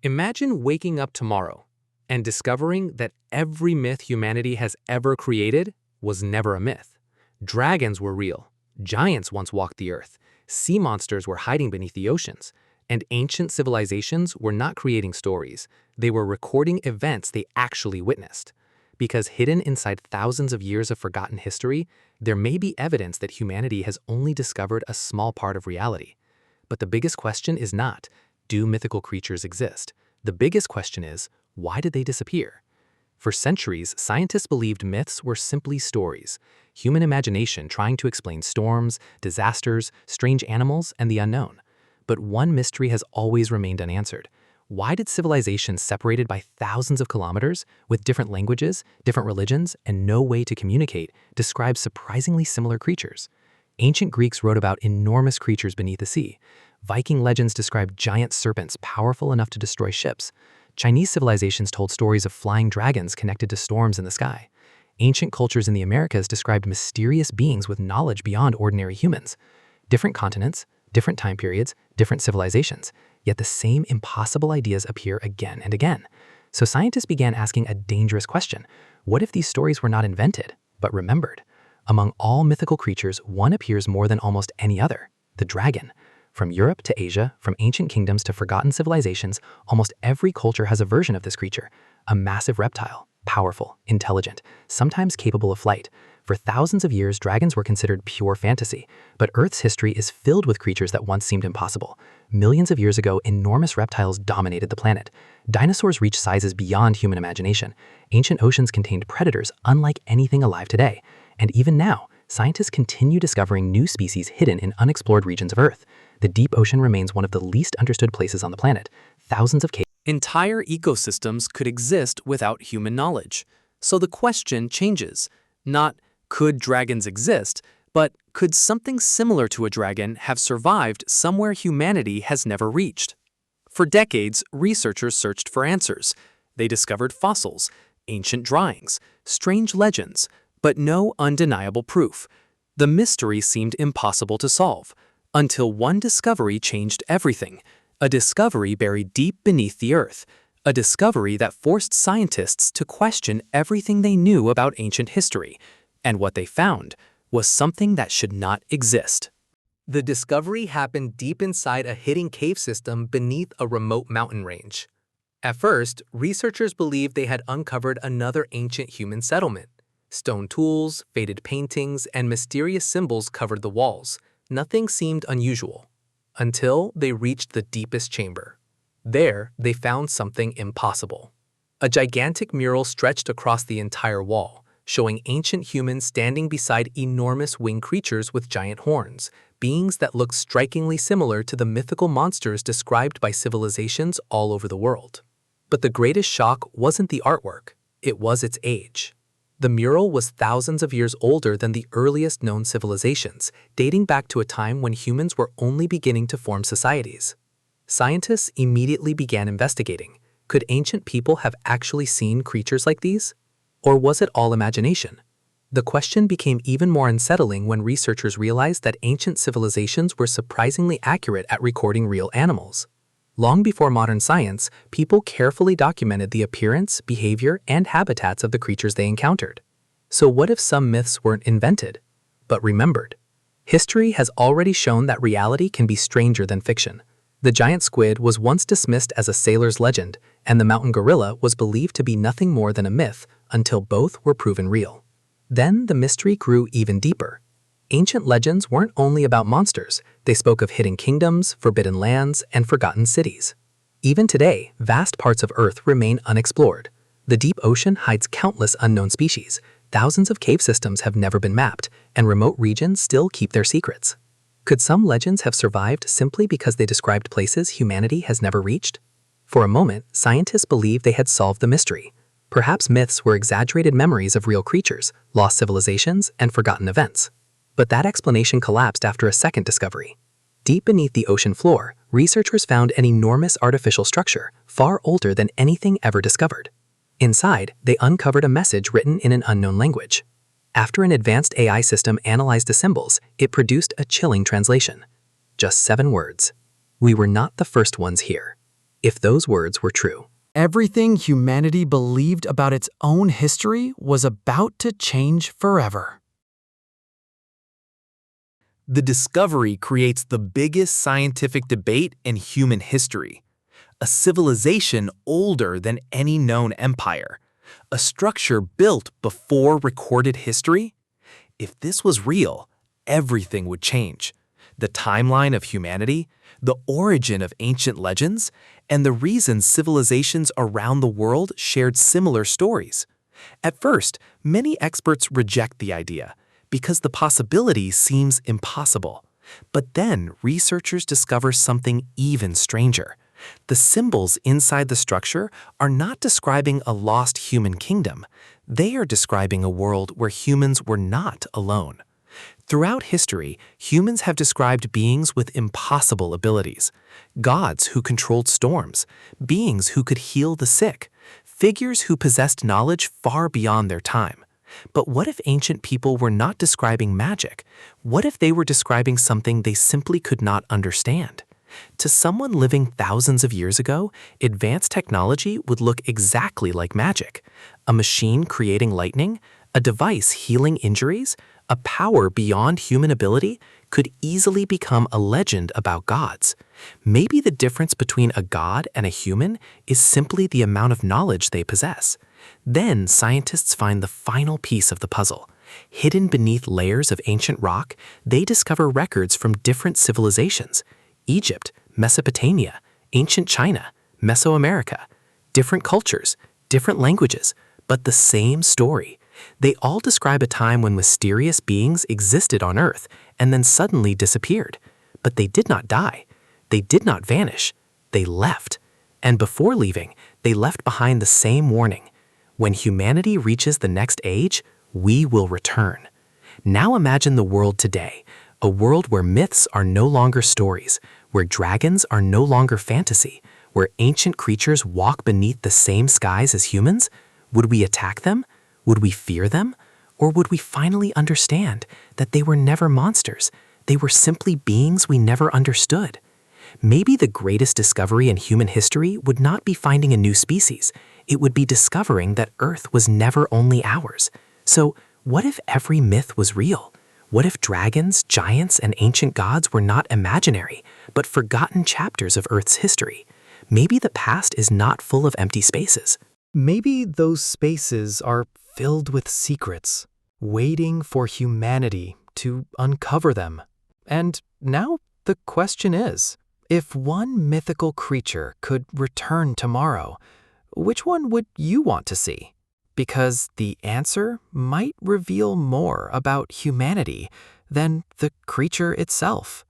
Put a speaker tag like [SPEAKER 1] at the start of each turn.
[SPEAKER 1] Imagine waking up tomorrow and discovering that every myth humanity has ever created was never a myth. Dragons were real, giants once walked the earth, sea monsters were hiding beneath the oceans, and ancient civilizations were not creating stories, they were recording events they actually witnessed. Because hidden inside thousands of years of forgotten history, there may be evidence that humanity has only discovered a small part of reality. But the biggest question is not, do mythical creatures exist? The biggest question is, why did they disappear? For centuries, scientists believed myths were simply stories, human imagination trying to explain storms, disasters, strange animals, and the unknown. But one mystery has always remained unanswered. Why did civilizations separated by thousands of kilometers, with different languages, different religions, and no way to communicate, describe surprisingly similar creatures? Ancient Greeks wrote about enormous creatures beneath the sea. Viking legends described giant serpents powerful enough to destroy ships. Chinese civilizations told stories of flying dragons connected to storms in the sky. Ancient cultures in the Americas described mysterious beings with knowledge beyond ordinary humans. Different continents, different time periods, different civilizations, yet the same impossible ideas appear again and again. So scientists began asking a dangerous question. What if these stories were not invented, but remembered? Among all mythical creatures, one appears more than almost any other, the dragon. From Europe to Asia, from ancient kingdoms to forgotten civilizations, almost every culture has a version of this creature, a massive reptile, powerful, intelligent, sometimes capable of flight. For thousands of years, dragons were considered pure fantasy, but Earth's history is filled with creatures that once seemed impossible. Millions of years ago, enormous reptiles dominated the planet. Dinosaurs reached sizes beyond human imagination. Ancient oceans contained predators unlike anything alive today. And even now, scientists continue discovering new species hidden in unexplored regions of Earth. The deep ocean remains one of the least understood places on the planet. Thousands of
[SPEAKER 2] Entire ecosystems could exist without human knowledge. So the question changes. Not, could dragons exist, but could something similar to a dragon have survived somewhere humanity has never reached? For decades, researchers searched for answers. They discovered fossils, ancient drawings, strange legends, but no undeniable proof. The mystery seemed impossible to solve, until one discovery changed everything. A discovery buried deep beneath the earth. A discovery that forced scientists to question everything they knew about ancient history. And what they found was something that should not exist.
[SPEAKER 1] The discovery happened deep inside a hidden cave system beneath a remote mountain range. At first, researchers believed they had uncovered another ancient human settlement. Stone tools, faded paintings, and mysterious symbols covered the walls. Nothing seemed unusual, until they reached the deepest chamber. There, they found something impossible. A gigantic mural stretched across the entire wall, showing ancient humans standing beside enormous winged creatures with giant horns, beings that looked strikingly similar to the mythical monsters described by civilizations all over the world. But the greatest shock wasn't the artwork, it was its age. The mural was thousands of years older than the earliest known civilizations, dating back to a time when humans were only beginning to form societies. Scientists immediately began investigating. Could ancient people have actually seen creatures like these? Or was it all imagination? The question became even more unsettling when researchers realized that ancient civilizations were surprisingly accurate at recording real animals. Long before modern science, people carefully documented the appearance, behavior, and habitats of the creatures they encountered. So what if some myths weren't invented, but remembered? History has already shown that reality can be stranger than fiction. The giant squid was once dismissed as a sailor's legend, and the mountain gorilla was believed to be nothing more than a myth until both were proven real. Then the mystery grew even deeper. Ancient legends weren't only about monsters, they spoke of hidden kingdoms, forbidden lands, and forgotten cities. Even today, vast parts of Earth remain unexplored. The deep ocean hides countless unknown species, thousands of cave systems have never been mapped, and remote regions still keep their secrets. Could some legends have survived simply because they described places humanity has never reached? For a moment, scientists believed they had solved the mystery. Perhaps myths were exaggerated memories of real creatures, lost civilizations, and forgotten events. But that explanation collapsed after a second discovery. Deep beneath the ocean floor, researchers found an enormous artificial structure, far older than anything ever discovered. Inside, they uncovered a message written in an unknown language. After an advanced AI system analyzed the symbols, it produced a chilling translation. Just 7 words. "We were not the first ones here." if those words were true.
[SPEAKER 2] Everything humanity believed about its own history was about to change forever.
[SPEAKER 3] The discovery creates the biggest scientific debate in human history. A civilization older than any known empire. A structure built before recorded history? If this was real, everything would change. The timeline of humanity, the origin of ancient legends, and the reasons civilizations around the world shared similar stories. At first, many experts reject the idea because the possibility seems impossible. But then researchers discover something even stranger. The symbols inside the structure are not describing a lost human kingdom. They are describing a world where humans were not alone. Throughout history, humans have described beings with impossible abilities. Gods who controlled storms, beings who could heal the sick, figures who possessed knowledge far beyond their time. But what if ancient people were not describing magic? What if they were describing something they simply could not understand? To someone living thousands of years ago, advanced technology would look exactly like magic. A machine creating lightning, a device healing injuries, a power beyond human ability could easily become a legend about gods. Maybe the difference between a god and a human is simply the amount of knowledge they possess. Then scientists find the final piece of the puzzle. Hidden beneath layers of ancient rock, they discover records from different civilizations. Egypt, Mesopotamia, ancient China, Mesoamerica. Different cultures, different languages, but the same story. They all describe a time when mysterious beings existed on Earth and then suddenly disappeared. But they did not die. They did not vanish. They left. And before leaving, they left behind the same warning. When humanity reaches the next age, we will return. Now imagine the world today, a world where myths are no longer stories, where dragons are no longer fantasy, where ancient creatures walk beneath the same skies as humans. Would we attack them? Would we fear them? Or would we finally understand that they were never monsters? They were simply beings we never understood. Maybe the greatest discovery in human history would not be finding a new species. It would be discovering that Earth was never only ours. So, what if every myth was real? What if dragons, giants, and ancient gods were not imaginary, but forgotten chapters of Earth's history? Maybe the past is not full of empty spaces. Maybe those spaces are filled with secrets, waiting for humanity to uncover them. And now the question is, if one mythical creature could return tomorrow, which one would you want to see? Because the answer might reveal more about humanity than the creature itself.